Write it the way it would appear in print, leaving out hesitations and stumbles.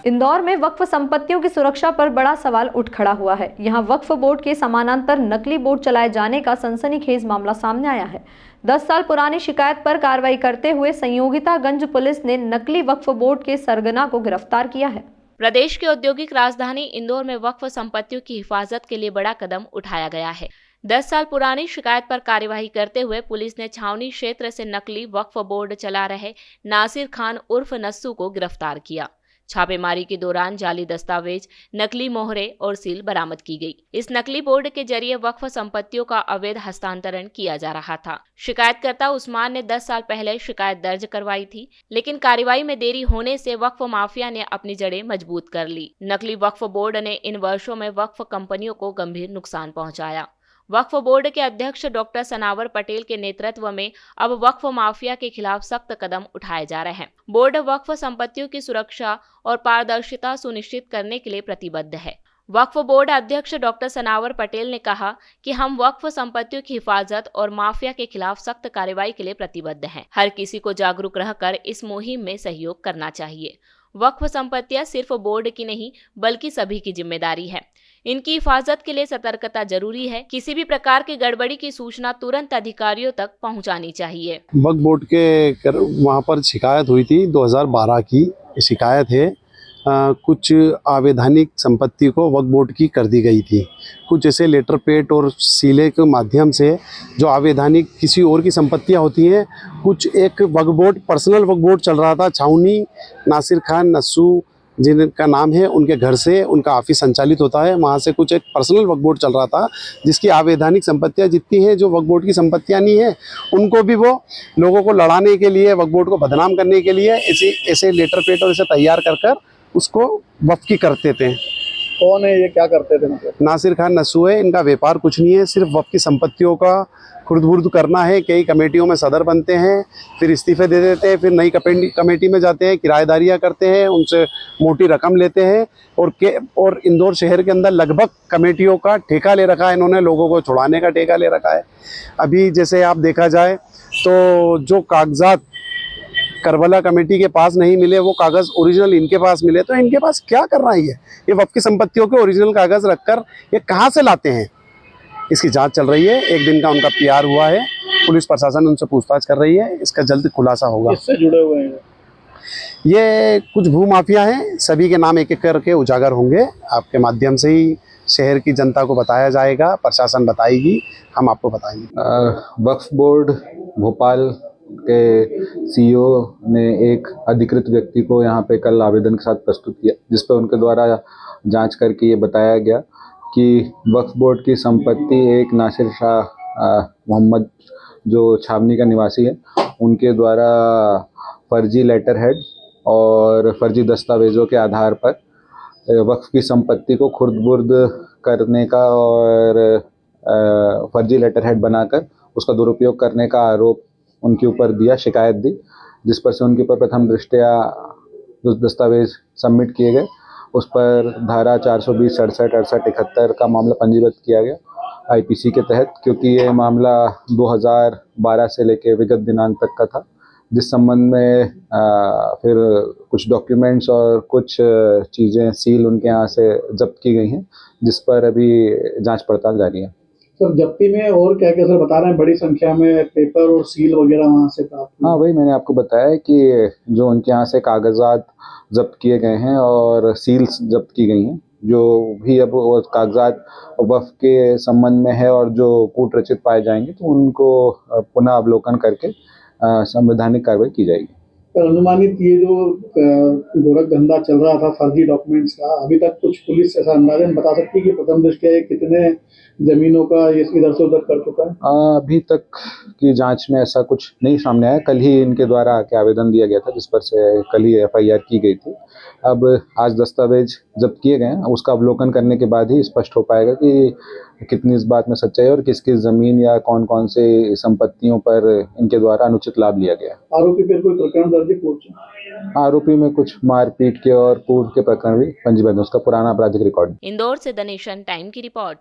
इंदौर में वक्फ संपत्तियों की सुरक्षा पर बड़ा सवाल उठ खड़ा हुआ है। यहां वक्फ बोर्ड के समानांतर नकली बोर्ड चलाए जाने का सनसनीखेज मामला सामने आया है। 10 साल पुरानी शिकायत पर कार्रवाई करते हुए संयोगितागंज पुलिस ने नकली वक्फ बोर्ड के सरगना को गिरफ्तार किया है। प्रदेश की औद्योगिक राजधानी इंदौर में वक्फ संपत्तियों की हिफाजत के लिए बड़ा कदम उठाया गया है। 10 साल पुरानी शिकायत पर कार्यवाही करते हुए पुलिस ने छावनी क्षेत्र से नकली वक्फ बोर्ड चला रहे नासिर खान उर्फ नस्सू को गिरफ्तार किया। छापेमारी के दौरान जाली दस्तावेज, नकली मोहरे और सील बरामद की गई। इस नकली बोर्ड के जरिए वक्फ संपत्तियों का अवैध हस्तांतरण किया जा रहा था। शिकायतकर्ता उस्मान ने 10 साल पहले शिकायत दर्ज करवाई थी, लेकिन कार्रवाई में देरी होने से वक्फ माफिया ने अपनी जड़ें मजबूत कर ली। नकली वक्फ बोर्ड ने इन वर्षों में वक्फ कंपनियों को गंभीर नुकसान पहुंचाया। वक्फ बोर्ड के अध्यक्ष डॉक्टर सनावर पटेल के नेतृत्व में अब वक्फ माफिया के खिलाफ सख्त कदम उठाए जा रहे हैं। बोर्ड वक्फ संपत्तियों की सुरक्षा और पारदर्शिता सुनिश्चित करने के लिए प्रतिबद्ध है। वक्फ बोर्ड अध्यक्ष डॉक्टर सनावर पटेल ने कहा कि हम वक्फ संपत्तियों की हिफाजत और माफिया के खिलाफ सख्त कार्रवाई के लिए प्रतिबद्ध हैं। हर किसी को जागरूक रहकर इस मुहिम में सहयोग करना चाहिए। वक्फ संपत्तियां सिर्फ बोर्ड की नहीं बल्कि सभी की जिम्मेदारी है। इनकी हिफाजत के लिए सतर्कता जरूरी है। किसी भी प्रकार की गड़बड़ी की सूचना तुरंत अधिकारियों तक पहुंचानी चाहिए। वक्फ बोर्ड के वहाँ पर शिकायत हुई थी, 2012 की शिकायत है। कुछ आवैधानिक संपत्ति को वक्फ बोर्ड की कर दी गई थी। कुछ ऐसे लेटर पेड और सीले के माध्यम से जो आवैधानिक किसी और की संपत्तियां होती हैं, कुछ एक वक्फ बोर्ड पर्सनल वक्फ बोर्ड चल रहा था छावनी। नासिर खान नस्सू जिनका नाम है, उनके घर से उनका ऑफिस संचालित होता है। वहाँ से कुछ एक पर्सनल वक्फ बोर्ड चल रहा था जिसकी आवैधानिक संपत्तियाँ जितनी हैं, जो वक्फ बोर्ड की संपत्तियाँ नहीं है, उनको भी वो लोगों को लड़ाने के लिए, वक्फ बोर्ड को बदनाम करने के लिए ऐसे लेटर पेड और इसे तैयार कर उसको वक्फ की करते थे। कौन है ये, क्या करते थे? मतलब नासिर खान नस्सू है। इनका व्यापार कुछ नहीं है, सिर्फ वक्फ की संपत्तियों का खुर्द-बुर्द करना है। कई कमेटियों में सदर बनते हैं, फिर इस्तीफे दे देते हैं, फिर नई कमेटी में जाते हैं, किराएदारियां करते हैं, उनसे मोटी रकम लेते हैं और इंदौर शहर के अंदर लगभग कमेटियों का ठेका ले रखा है इन्होंने, लोगों को छुड़ाने का ठेका ले रखा है। अभी जैसे आप देखा जाए तो जो कागजात करबला कमेटी के पास नहीं मिले, वो कागज़ ओरिजिनल इनके पास मिले, तो इनके पास क्या कर रहा है ये वक्फ की संपत्तियों के ओरिजिनल कागज़ रखकर ये कहाँ से लाते हैं? इसकी जांच चल रही है। 1 दिन का उनका PR हुआ है। पुलिस प्रशासन उनसे पूछताछ कर रही है। इसका जल्द खुलासा होगा। किससे जुड़े हुए हैं ये? कुछ भूमाफिया हैं, सभी के नाम एक एक करके उजागर होंगे। आपके माध्यम से ही शहर की जनता को बताया जाएगा, प्रशासन बताएगी, हम आपको बताएंगे। वक्फ बोर्ड भोपाल के CEO ने एक अधिकृत व्यक्ति को यहाँ पे कल आवेदन के साथ प्रस्तुत किया, जिस पर उनके द्वारा जांच करके ये बताया गया कि वक्फ बोर्ड की संपत्ति एक नासिर शाह मोहम्मद जो छावनी का निवासी है, उनके द्वारा फर्जी लेटर हेड और फर्जी दस्तावेज़ों के आधार पर वक्फ की संपत्ति को खुर्द-बुर्द करने का और फर्जी लेटर हेड बनाकर उसका दुरुपयोग करने का आरोप उनके ऊपर दिया, शिकायत दी, जिस पर से उनके ऊपर प्रथम दृष्टया जो दस्तावेज सबमिट किए गए उस पर धारा 420, 67, 68, 71 का मामला पंजीबद्ध किया गया IPC के तहत, क्योंकि ये मामला 2012 से लेकर विगत दिनांक तक का था, जिस संबंध में फिर कुछ डॉक्यूमेंट्स और कुछ चीज़ें सील उनके यहाँ से जब्त की गई हैं, जिस पर अभी जांच पड़ताल जारी है। सर, जब्ती में और क्या क्या सर बता रहे हैं? बड़ी संख्या में पेपर और सील वगैरह वहाँ से प्राप्त। हाँ, वही मैंने आपको बताया कि जो उनके यहाँ से कागजात जब्त किए गए हैं और सील्स जब्त की गई हैं, जो भी अब वो कागजात वक्फ के संबंध में है और जो कूट रचित पाए जाएंगे तो उनको पुनः अवलोकन करके संवैधानिक कार्रवाई की जाएगी। अनुमानित ये जो गोरख धंधा चल रहा था फर्जी डॉक्यूमेंट्स का, अभी तक कुछ पुलिस ऐसा अंदाजन बता सकती है कि प्रथम दृष्टया कितने जमीनों का ये इधर से उधर कर चुका है? अभी तक की जांच में ऐसा कुछ नहीं सामने आया। कल ही इनके द्वारा आके आवेदन दिया गया था, जिस पर से कल ही FIR की गई थी। अब आज दस्तावेज जब्त किए गए हैं, उसका अवलोकन करने के बाद ही स्पष्ट हो पाएगा कि कितनी इस बात में सच्चाई है और किस किस जमीन या कौन कौन से संपत्तियों पर इनके द्वारा अनुचित लाभ लिया गया। आरोपी पर कोई प्रकरण दर्ज है? आरोपी में कुछ मारपीट के और पूर्व के प्रकरण भी पंजीबद्ध, उसका पुराना आपराधिक रिकॉर्ड। इंदौर से द नेशन टाइम की रिपोर्ट।